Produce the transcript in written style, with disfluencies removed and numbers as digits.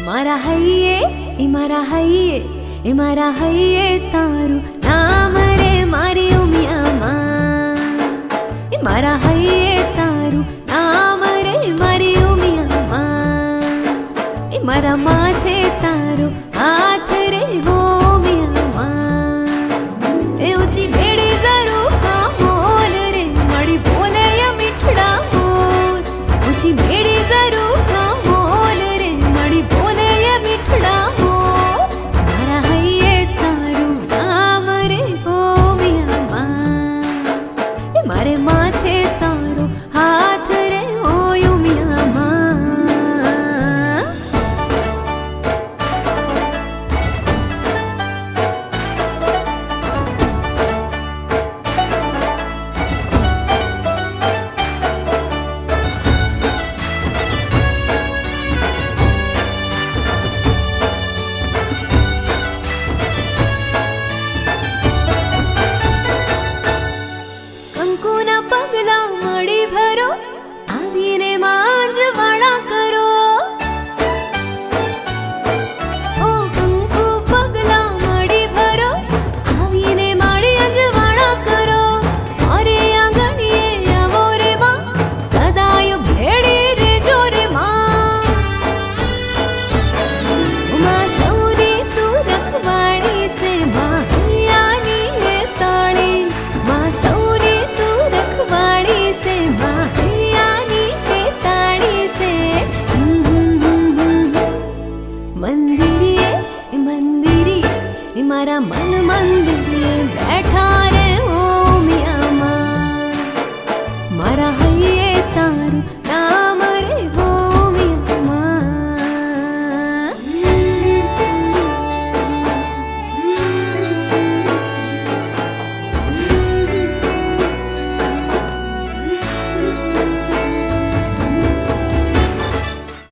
મારા હૈયે તારું નામ રે મારી ઉમિયામાં, મારા હૈયે તારું નામ રે મારી ઉમિયામાં, મારા માથે તારો હાથ રે હો ઉમિયામાં, એ ઊંચી ભેડી જરૂર કામોલ રે મારી બોલે મીઠડા મોર, ઊંચી ભેડી જરૂર કામોલ રે મારી બોલે મીઠડા મોર, મારા હૈયે તારું નામ રે હો ઉમિયામાં, મારે માથે તારો હાથ રે હો ઉમિયામાં. કંકુના પગલા મળી ભરો, આવીને માંજવાળા કરો. ઓ કંકુ પગલા મળી ભરો, આવીને મારી અંજવાળા કરો. અરે આંગણીએ આવો રે માં, સદાય ભેડી રેજો રે માં. માં સૌની તું રખવાળી છે, માં હૈયાની હે તાળી, માં સૌની તું રખવાળી છે, માં હૈયાની હે તાળી છે. મંદિરે મારા મન મંદિર